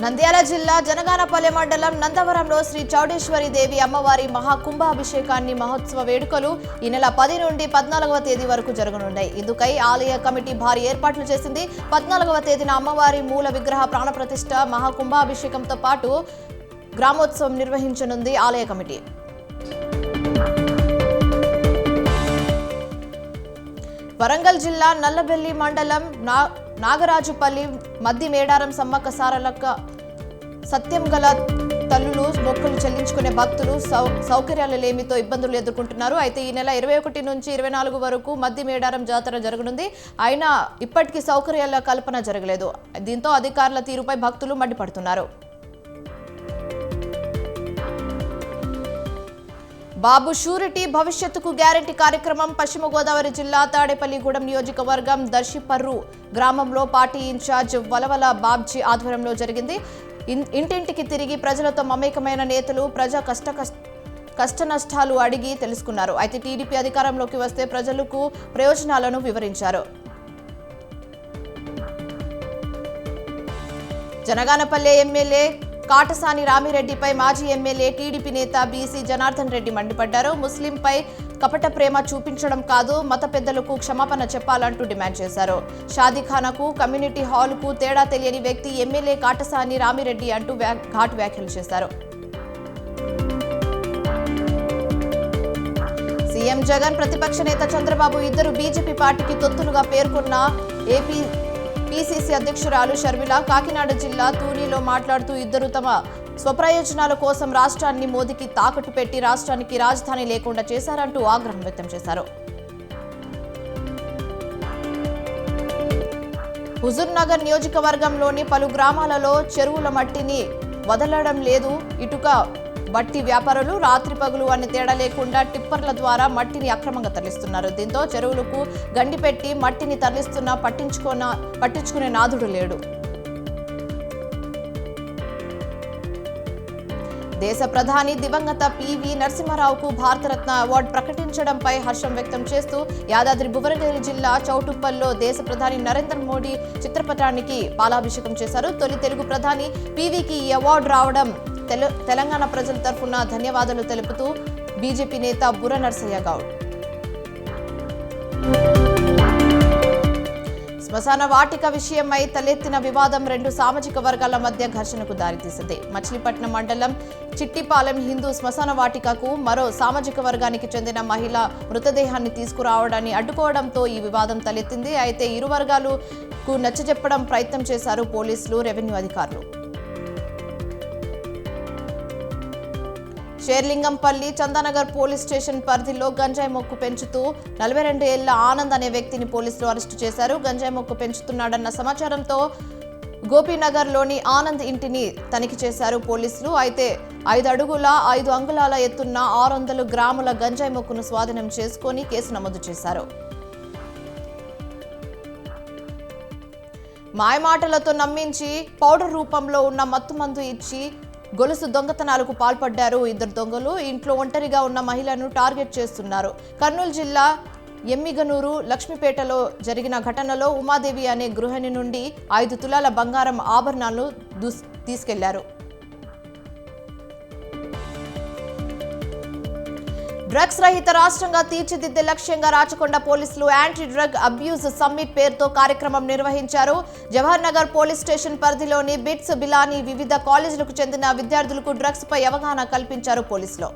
నంద్యాల జిల్లా జనగానపల్లె మండలం నందవరంలో శ్రీ చౌడేశ్వరి దేవి అమ్మవారి మహాకుంభాభిషేకాన్ని మహోత్సవ వేడుకలు ఈ నెల 10 నుండి 14వ తేదీ వరకు జరగనున్నాయి. ఇందుకై ఆలయ కమిటీ భారీ ఏర్పాట్లు చేసింది. 14వ తేదీన అమ్మవారి మూల విగ్రహ ప్రాణప్రతిష్ఠ మహాకుంభాభిషేకంతో పాటు గ్రామోత్సవం నిర్వహించనుంది ఆలయ కమిటీ. వరంగల్ జిల్లా నల్లబెల్లి మండలం నాగరాజుపల్లి మద్ది మేడారం సమ్మక్క సారలక్క సత్యం గల తల్లులు మొక్కులు చెల్లించుకునే భక్తులు సౌకర్యాలు లేమితో ఇబ్బందులు ఎదుర్కొంటున్నారు. అయితే ఈ నెల 21 నుంచి 24 వరకు మద్ది మేడారం జాతర జరగనుంది. అయినా ఇప్పటికీ సౌకర్యాల కల్పన జరగలేదు. దీంతో అధికారుల తీరుపై భక్తులు మండిపడుతున్నారు. బాబు షూరిటీ భవిష్యత్తుకు గ్యారంటీ కార్యక్రమం పశ్చిమ గోదావరి జిల్లా తాడేపల్లిగూడెం నియోజకవర్గం దర్శిపర్రు గ్రామంలో పార్టీ ఇన్ఛార్జ్ వలవల బాబ్జీ ఆధ్వర్యంలో జరిగింది. ఇంటింటికి తిరిగి ప్రజలతో మమేకమైన నేతలు ప్రజా కష్ట నష్టాలు అడిగి తెలుసుకున్నారు. అయితే టీడీపీ అధికారంలోకి వస్తే ప్రజలకు ప్రయోజనాలను వివరించారు. జనగానపల్లె ఎమ్మెల్యే కాటసాని రామిరెడ్డిపై మాజీ ఎమ్మెల్యే టీడీపీ నేత బీసీ జనార్దన్ రెడ్డి మండిపడ్డారు. ముస్లింపై కపట ప్రేమ చూపించడం కాదు, మత పెద్దలకు క్షమాపణ చెప్పాలంటూ డిమాండ్ చేశారు. షాదీఖానాకు కమ్యూనిటీ హాల్కు తేడా తెలియని వ్యక్తి ఎమ్మెల్యే కాటసాని రామిరెడ్డి అంటూ ఘాటు వ్యాఖ్యలు చేశారు. సీఎం జగన్, ప్రతిపక్ష నేత చంద్రబాబు ఇద్దరు బీజేపీ పార్టీకి తొత్తులుగా పేర్కొన్న ఏపీ పీసీసీ అధ్యక్షురాలు షర్మిల కాకినాడ జిల్లా తూనీలో మాట్లాడుతూ ఇద్దరు తమ స్వప్రయోజనాల కోసం రాష్ట్రాన్ని మోదీకి తాకట్టు పెట్టి రాష్ట్రానికి రాజధాని లేకుండా చేశారంటూ ఆగ్రహం వ్యక్తం చేశారు. హుజూర్ నగర్ నియోజకవర్గంలోని పలు గ్రామాలలో చెరువుల మట్టిని వదలడం లేదు. ఇటుక బట్టి వ్యాపారులు రాత్రి పగులు అనే తేడా లేకుండా టిప్పర్ల ద్వారా మట్టిని అక్రమంగా తరలిస్తున్నారు. దీంతో చెరువులకు గండి పెట్టి మట్టిని తరలిస్తున్నా పట్టించుకునే నాథుడు లేడు. దేశ ప్రధాని దివంగత పివి నరసింహారావుకు భారతరత్న అవార్డు ప్రకటించడంపై హర్షం వ్యక్తం చేస్తూ యాదాద్రి భువనగిరి జిల్లా చౌటుప్పల్లో దేశ ప్రధాని నరేంద్ర మోడీ చిత్రపటానికి పాలాభిషేకం చేశారు. తొలి తెలుగు ప్రధాని పివికి ఈ అవార్డు రావడం తెలంగాణ ప్రజల తరఫున ధన్యవాదాలు తెలుపుతూ బీజేపీ నేత బుర్ర నర్సయ్య గౌడ్. శ్మశాన వాటిక విషయమై తలెత్తిన వివాదం రెండు సామాజిక వర్గాల మధ్య ఘర్షణకు దారితీసింది. మచిలీపట్నం మండలం చిట్టిపాలెం హిందూ శ్మశాన వాటికకు మరో సామాజిక వర్గానికి చెందిన మహిళ మృతదేహాన్ని తీసుకురావడాన్ని అడ్డుకోవడంతో ఈ వివాదం తలెత్తింది. అయితే ఇరు వర్గాలకు నచ్చజెప్పడం ప్రయత్నం చేశారు పోలీసులు, రెవెన్యూ అధికారులు. షేర్లింగంపల్లి చందానగర్ పోలీస్ స్టేషన్ పరిధిలో గంజాయి మొక్కు పెంచుతూ 42 ఏళ్ల ఆనంద్ అనే వ్యక్తిని పోలీసులు అరెస్టు చేశారు. గంజాయి మొక్కు పెంచుతున్నాడన్న సమాచారంతో గోపీనగర్లోని ఆనంద్ ఇంటిని తనిఖీ చేశారు పోలీసులు. అయితే 5 అడుగుల 5 అంగుళాల ఎత్తున్న 600 గ్రాముల గంజాయి మొక్కును స్వాధీనం చేసుకుని కేసు నమోదు చేశారు. మాయమాటలతో నమ్మించి పౌడర్ రూపంలో ఉన్న మత్తుమందు ఇచ్చి గొలుసు దొంగతనాలకు పాల్పడ్డారు ఇద్దరు దొంగలు. ఇంట్లో ఒంటరిగా ఉన్న మహిళను టార్గెట్ చేస్తున్నారు. కర్నూలు జిల్లా ఎమ్మిగనూరు లక్ష్మీపేటలో జరిగిన ఘటనలో ఉమాదేవి అనే గృహిణి నుండి 5 తులాల బంగారం ఆభరణాలను తీసుకెళ్లారు. డ్రగ్స్ రహిత రాష్ట్రంగా తీర్చిదిద్దే లక్ష్యంగా రాచకొండ పోలీసులు యాంటీ డ్రగ్ అబ్యూజ్ సమ్మిట్ పేరుతో కార్యక్రమం నిర్వహించారు. జవహర్ నగర్ పోలీస్ స్టేషన్ పరిధిలోని బిట్స్ బిలానీ వివిధ కాలేజీలకు చెందిన విద్యార్థులకు డ్రగ్స్ పై అవగాహన కల్పించారు పోలీసులు.